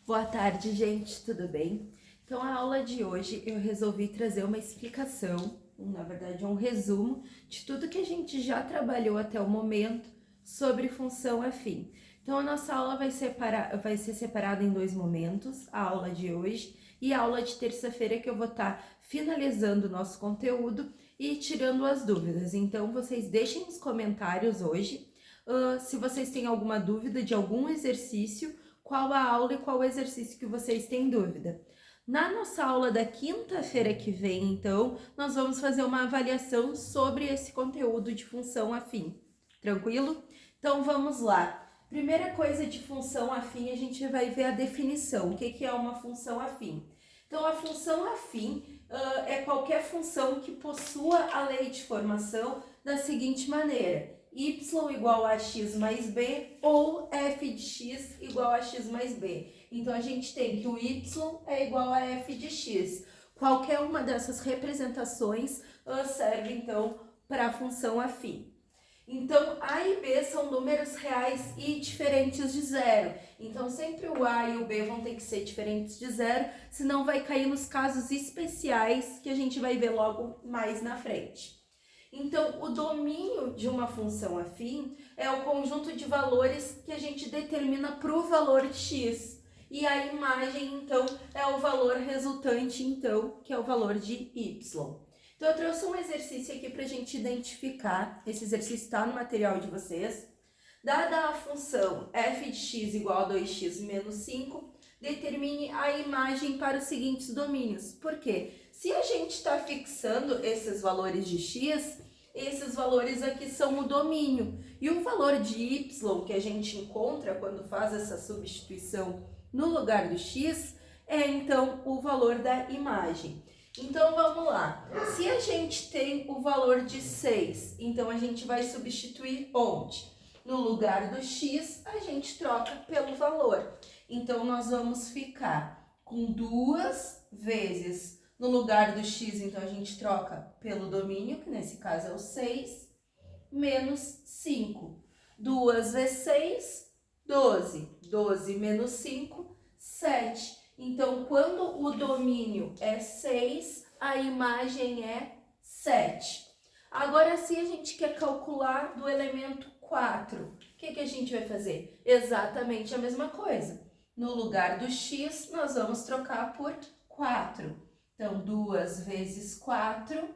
Boa tarde, gente, tudo bem? Então, a aula de hoje eu resolvi trazer uma explicação, na verdade um resumo de tudo que a gente já trabalhou até o momento sobre função afim. Então, a nossa aula vai ser separada em dois momentos, a aula de hoje e a aula de terça-feira, que eu vou estar finalizando o nosso conteúdo e tirando as dúvidas. Então, vocês deixem nos comentários hoje se vocês têm alguma dúvida de algum exercício, qual a aula e qual o exercício que vocês têm dúvida. Na nossa aula da quinta-feira que vem, então, nós vamos fazer uma avaliação sobre esse conteúdo de função afim. Tranquilo? Então, vamos lá. Primeira coisa de função afim, a gente vai ver a definição. O que é uma função afim? Então, a função afim é qualquer função que possua a lei de formação da seguinte maneira: y igual a x mais b ou f de x igual a x mais b. Então, a gente tem que o y é igual a f de x. Qualquer uma dessas representações serve, então, para a função afim. Então, a e b são números reais e diferentes de zero. Então, sempre o a e o b vão ter que ser diferentes de zero, senão vai cair nos casos especiais que a gente vai ver logo mais na frente. Então, o domínio de uma função afim é o conjunto de valores que a gente determina para o valor de x. E a imagem, então, é o valor resultante, então, que é o valor de y. Então, eu trouxe um exercício aqui para a gente identificar. Esse exercício está no material de vocês. Dada a função f de x igual a 2x menos 5, determine a imagem para os seguintes domínios. Por quê? Se a gente está fixando esses valores de x, esses valores aqui são o domínio. E o valor de y que a gente encontra quando faz essa substituição no lugar do x é, então, o valor da imagem. Então, vamos lá. Se a gente tem o valor de 6, então a gente vai substituir onde? No lugar do x, a gente troca pelo valor. Então, nós vamos ficar com 2 vezes no lugar do x, então a gente troca pelo domínio, que nesse caso é o 6, menos 5. 2 vezes 6, 12. 12 menos 5, 7. Então, quando o domínio é 6, a imagem é 7. Agora, se a gente quer calcular do elemento 4, o que a gente vai fazer? Exatamente a mesma coisa. No lugar do x, nós vamos trocar por 4. Então, 2 vezes 4,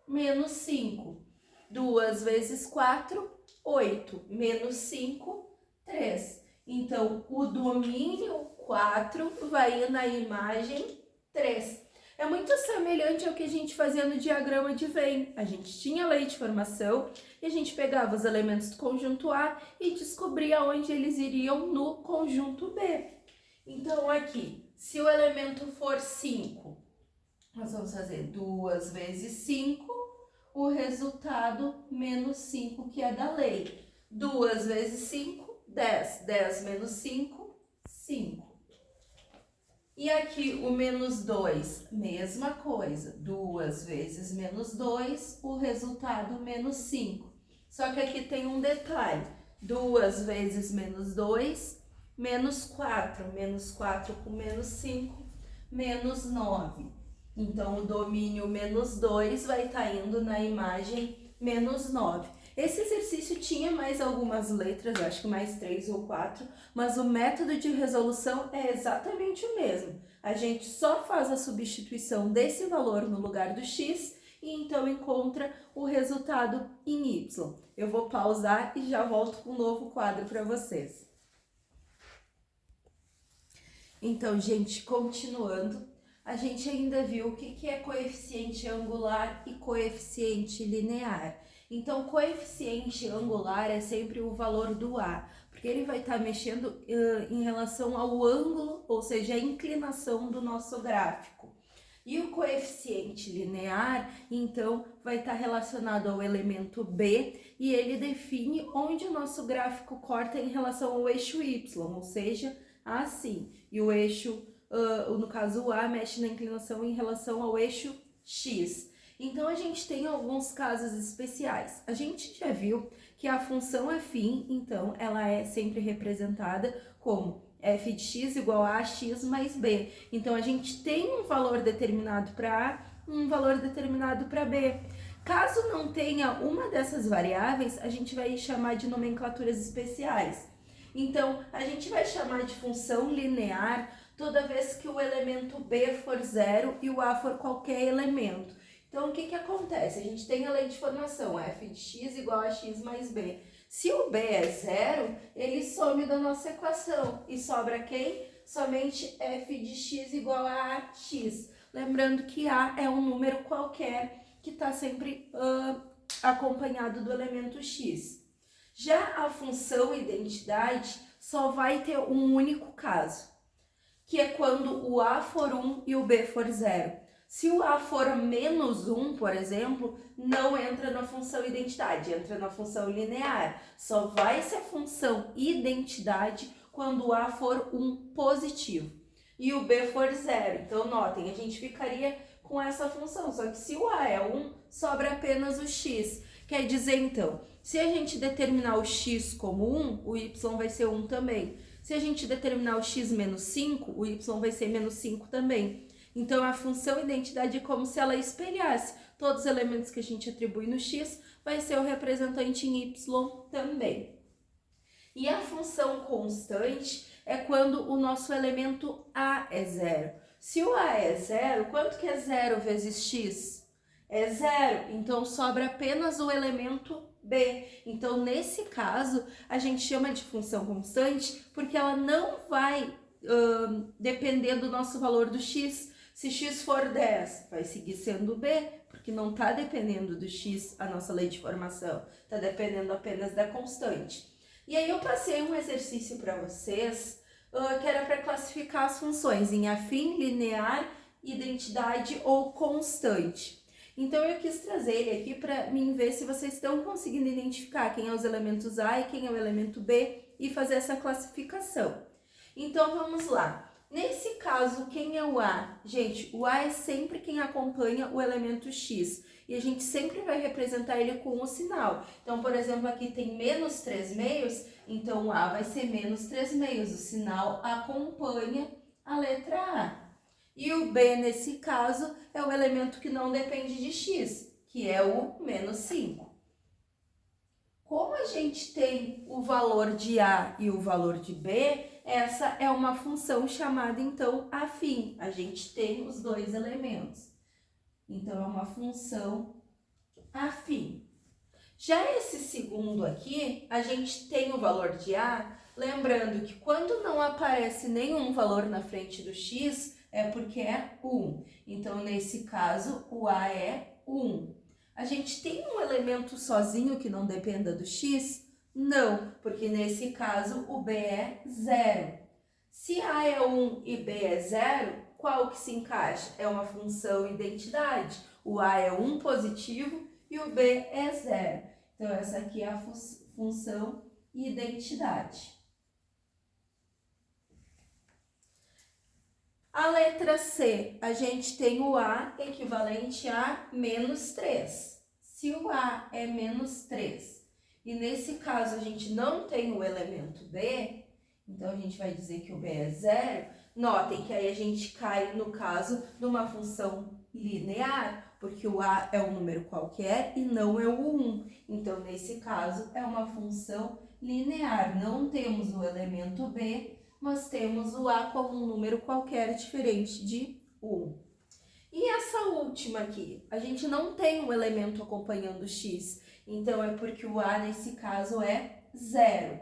menos 5. 2 vezes 4, 8. Menos 5, 3. Então, o domínio 4 vai ir na imagem 3. É muito semelhante ao que a gente fazia no diagrama de Venn. A gente tinha a lei de formação e a gente pegava os elementos do conjunto A e descobria onde eles iriam no conjunto B. Então, aqui, se o elemento for 5, nós vamos fazer 2 vezes 5, o resultado menos 5, que é da lei. 2 vezes 5, 10. 10 menos 5, 5. E aqui o menos 2, mesma coisa. 2 vezes menos 2, o resultado menos 5. Só que aqui tem um detalhe. 2 vezes menos 2, menos 4. Menos 4 com menos 5, menos 9. Então, o domínio menos 2 vai estar indo na imagem menos 9. Esse exercício tinha mais algumas letras, acho que mais 3 ou 4, mas o método de resolução é exatamente o mesmo. A gente só faz a substituição desse valor no lugar do x e então encontra o resultado em y. Eu vou pausar e já volto com um novo quadro para vocês. Então, gente, continuando, a gente ainda viu o que é coeficiente angular e coeficiente linear. Então, coeficiente angular é sempre o valor do A, porque ele vai estar mexendo em relação ao ângulo, ou seja, a inclinação do nosso gráfico. E o coeficiente linear, então, vai estar relacionado ao elemento B e ele define onde o nosso gráfico corta em relação ao eixo Y, ou seja, assim. E o eixo, no caso o A, mexe na inclinação em relação ao eixo X. Então, a gente tem alguns casos especiais. A gente já viu que a função afim, então, ela é sempre representada como f de x igual a x mais b. Então, a gente tem um valor determinado para A, um valor determinado para B. Caso não tenha uma dessas variáveis, a gente vai chamar de nomenclaturas especiais. Então, a gente vai chamar de função linear toda vez que o elemento b for zero e o a for qualquer elemento. Então, o que acontece? A gente tem a lei de formação, f de x igual a x mais b. Se o b é zero, ele some da nossa equação. E sobra quem? Somente f de x igual a x. Lembrando que a é um número qualquer que está sempre acompanhado do elemento x. Já a função identidade só vai ter um único caso, que é quando o a for 1 e o b for 0. Se o a for menos 1, por exemplo, não entra na função identidade, entra na função linear. Só vai ser função identidade quando o a for 1 positivo e o b for 0. Então, notem, a gente ficaria com essa função, só que se o a é 1, sobra apenas o x. Quer dizer, então, se a gente determinar o x como 1, o y vai ser 1 também. Se a gente determinar o x menos 5, o y vai ser menos 5 também. Então, a função identidade é como se ela espelhasse todos os elementos que a gente atribui no x, vai ser o representante em y também. E a função constante é quando o nosso elemento a é zero. Se o a é zero, quanto que é 0 vezes x? É 0, então sobra apenas o elemento b. Então, nesse caso, a gente chama de função constante porque ela não vai depender do nosso valor do x. Se x for 10, vai seguir sendo b, porque não está dependendo do x a nossa lei de formação, está dependendo apenas da constante. E aí eu passei um exercício para vocês, que era para classificar as funções em afim, linear, identidade ou constante. Então eu quis trazer ele aqui para mim ver se vocês estão conseguindo identificar quem é os elementos A e quem é o elemento B e fazer essa classificação. Então vamos lá. Nesse caso, quem é o A? Gente, o A é sempre quem acompanha o elemento X. E a gente sempre vai representar ele com o sinal. Então, por exemplo, aqui tem menos 3 meios, então o A vai ser menos 3 meios. O sinal acompanha a letra A. E o B, nesse caso, é o elemento que não depende de X, que é o menos 5. Como a gente tem o valor de A e o valor de B, essa é uma função chamada, então, afim. A gente tem os dois elementos. Então, é uma função afim. Já esse segundo aqui, a gente tem o valor de A, lembrando que quando não aparece nenhum valor na frente do x, é porque é 1. Então, nesse caso, o A é 1. A gente tem um elemento sozinho que não dependa do x? Não, porque nesse caso o b é 0. Se A é 1 e b é 0, qual que se encaixa? É uma função identidade. O A é 1 positivo e o b é 0. Então, essa aqui é a função identidade. A letra C, a gente tem o A equivalente a menos 3. Se o A é menos 3 e nesse caso a gente não tem o elemento B, então a gente vai dizer que o B é 0, notem que aí a gente cai no caso de uma função linear, porque o A é um número qualquer e não é o 1. Então, nesse caso, é uma função linear. Não temos o elemento B, mas temos o A como um número qualquer diferente de 1. E essa última aqui? A gente não tem um elemento acompanhando x, então é porque o A nesse caso é 0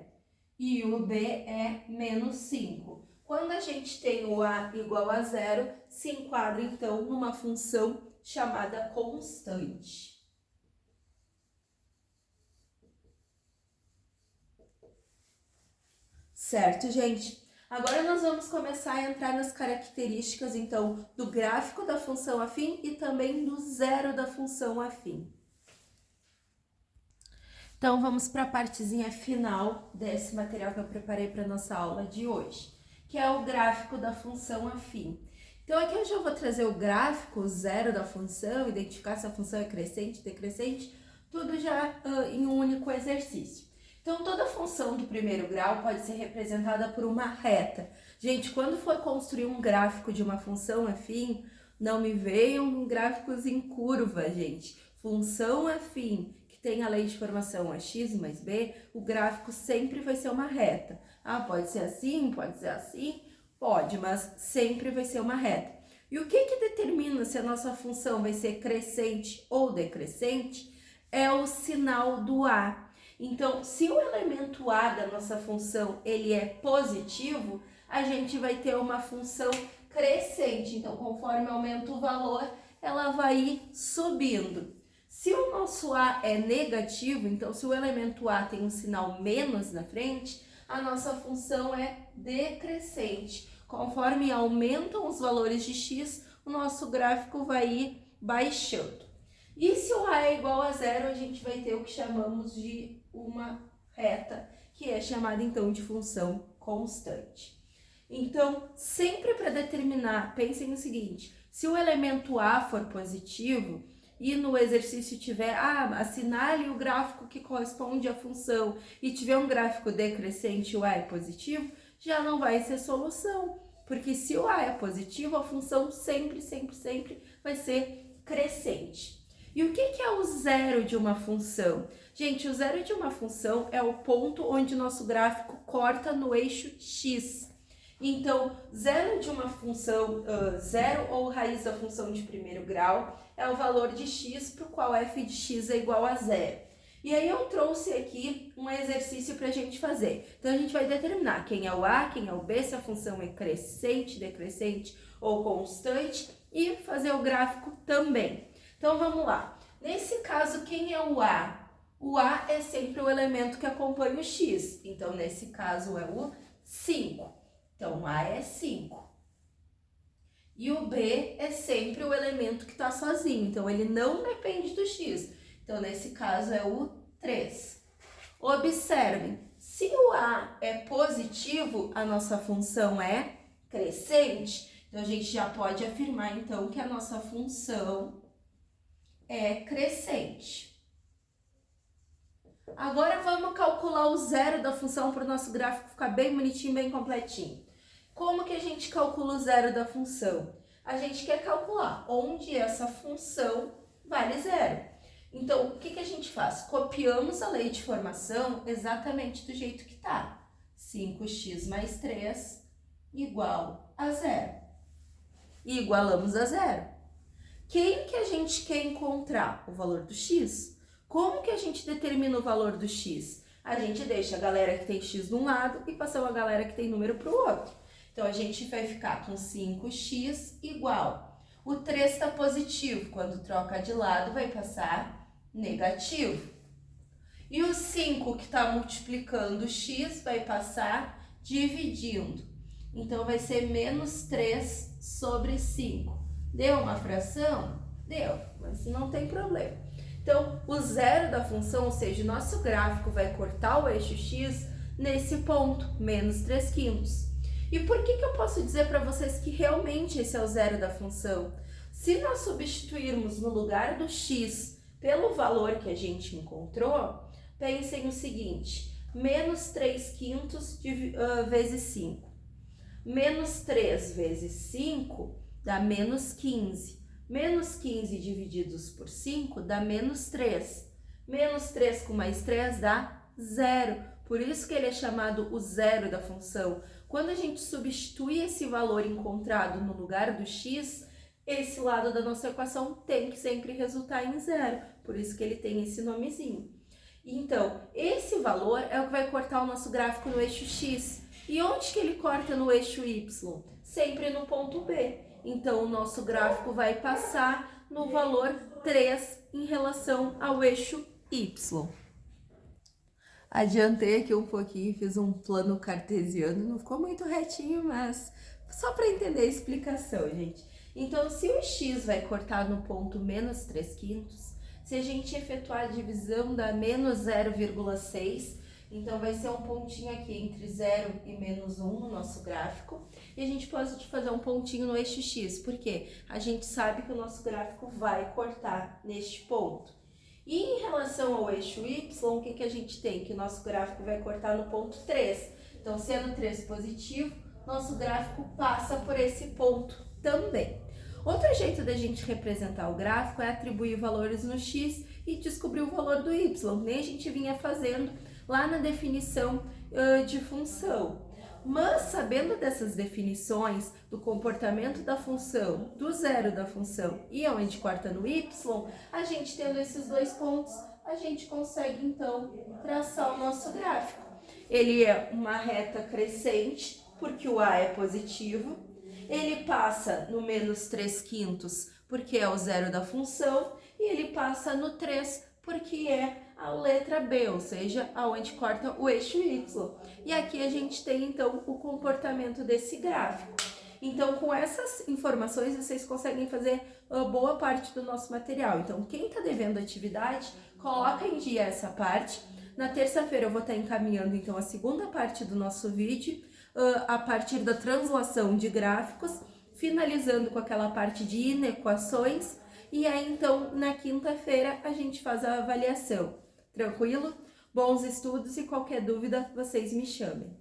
e o B é menos 5. Quando a gente tem o A igual a 0, se enquadra então numa função chamada constante. Certo, gente? Agora nós vamos começar a entrar nas características, então, do gráfico da função afim e também do zero da função afim. Então, vamos para a partezinha final desse material que eu preparei para a nossa aula de hoje, que é o gráfico da função afim. Então, aqui eu já vou trazer o gráfico, o zero da função, identificar se a função é crescente, decrescente, tudo já em um único exercício. Então, toda função do primeiro grau pode ser representada por uma reta. Gente, quando for construir um gráfico de uma função afim, não me venham com gráficos em curva, gente. Função afim que tem a lei de formação ax mais b, o gráfico sempre vai ser uma reta. Ah, pode ser assim, pode, mas sempre vai ser uma reta. E o que determina se a nossa função vai ser crescente ou decrescente? É o sinal do A. Então, se o elemento A da nossa função ele é positivo, a gente vai ter uma função crescente. Então, conforme aumenta o valor, ela vai ir subindo. Se o nosso A é negativo, então se o elemento A tem um sinal menos na frente, a nossa função é decrescente. Conforme aumentam os valores de x, o nosso gráfico vai ir baixando. E se o A é igual a zero, a gente vai ter o que chamamos de uma reta, que é chamada então de função constante. Então, sempre para determinar, pensem no seguinte, se o elemento A for positivo e no exercício tiver, assinale o gráfico que corresponde à função e tiver um gráfico decrescente e o A é positivo, já não vai ser solução, porque se o A é positivo, a função sempre vai ser crescente. E o que é o zero de uma função? Gente, o zero de uma função é o ponto onde o nosso gráfico corta no eixo x. Então, zero de uma função, zero ou raiz da função de primeiro grau é o valor de x para o qual f de x é igual a zero. E aí eu trouxe aqui um exercício para a gente fazer. Então, a gente vai determinar quem é o A, quem é o B, se a função é crescente, decrescente ou constante e fazer o gráfico também. Então, vamos lá. Nesse caso, quem é o A? O A é sempre o elemento que acompanha o x. Então, nesse caso, é o 5. Então, o A é 5. E o B é sempre o elemento que está sozinho. Então, ele não depende do x. Então, nesse caso, é o 3. Observem, se o A é positivo, a nossa função é crescente. Então, a gente já pode afirmar, então, que a nossa função é crescente. Agora vamos calcular o zero da função para o nosso gráfico ficar bem bonitinho, bem completinho. Como que a gente calcula o zero da função? A gente quer calcular onde essa função vale zero. Então, o que a gente faz? Copiamos a lei de formação exatamente do jeito que está. 5x mais 3 igual a zero. E igualamos a zero. Quem que a gente quer encontrar? O valor do x. Como que a gente determina o valor do x? A gente deixa a galera que tem x de um lado e passamos a galera que tem número para o outro. Então, a gente vai ficar com 5x igual. O 3 está positivo, quando troca de lado vai passar negativo. E o 5 que está multiplicando x vai passar dividindo. Então, vai ser menos 3 sobre 5. Deu uma fração? Deu, mas não tem problema. Então, o zero da função, ou seja, o nosso gráfico vai cortar o eixo x nesse ponto, menos 3/5. E por que eu posso dizer para vocês que realmente esse é o zero da função? Se nós substituirmos no lugar do x pelo valor que a gente encontrou, pensem o seguinte, menos 3/5 vezes 5. Menos 3 vezes 5 dá menos 15. Menos 15 divididos por 5 dá menos 3. Menos 3 com mais 3 dá 0. Por isso que ele é chamado o zero da função. Quando a gente substitui esse valor encontrado no lugar do x, esse lado da nossa equação tem que sempre resultar em zero. Por isso que ele tem esse nomezinho. Então, esse valor é o que vai cortar o nosso gráfico no eixo x. E onde que ele corta no eixo y? Sempre no ponto B. Então, o nosso gráfico vai passar no valor 3 em relação ao eixo y. Adiantei aqui um pouquinho, fiz um plano cartesiano, não ficou muito retinho, mas só para entender a explicação, gente. Então, se o x vai cortar no ponto menos 3/5, se a gente efetuar a divisão dá menos 0,6, então vai ser um pontinho aqui entre 0 e menos 1 no nosso gráfico. E a gente pode fazer um pontinho no eixo x, porque a gente sabe que o nosso gráfico vai cortar neste ponto. E em relação ao eixo Y, o que a gente tem? Que o nosso gráfico vai cortar no ponto 3. Então, sendo 3 positivo, nosso gráfico passa por esse ponto também. Outro jeito da gente representar o gráfico é atribuir valores no X e descobrir o valor do Y, nem a gente vinha fazendo lá na definição de função. Mas, sabendo dessas definições, do comportamento da função, do zero da função e onde corta no y, a gente tendo esses dois pontos, a gente consegue, então, traçar o nosso gráfico. Ele é uma reta crescente, porque o A é positivo. Ele passa no menos 3/5, porque é o zero da função. E ele passa no 3, porque é a letra B, ou seja, aonde corta o eixo Y. E aqui a gente tem, então, o comportamento desse gráfico. Então, com essas informações, vocês conseguem fazer boa parte do nosso material. Então, quem está devendo atividade, coloca em dia essa parte. Na terça-feira eu vou estar encaminhando, então, a segunda parte do nosso vídeo, a partir da translação de gráficos, finalizando com aquela parte de inequações. E aí, então, na quinta-feira, a gente faz a avaliação. Tranquilo? Bons estudos e qualquer dúvida, vocês me chamem.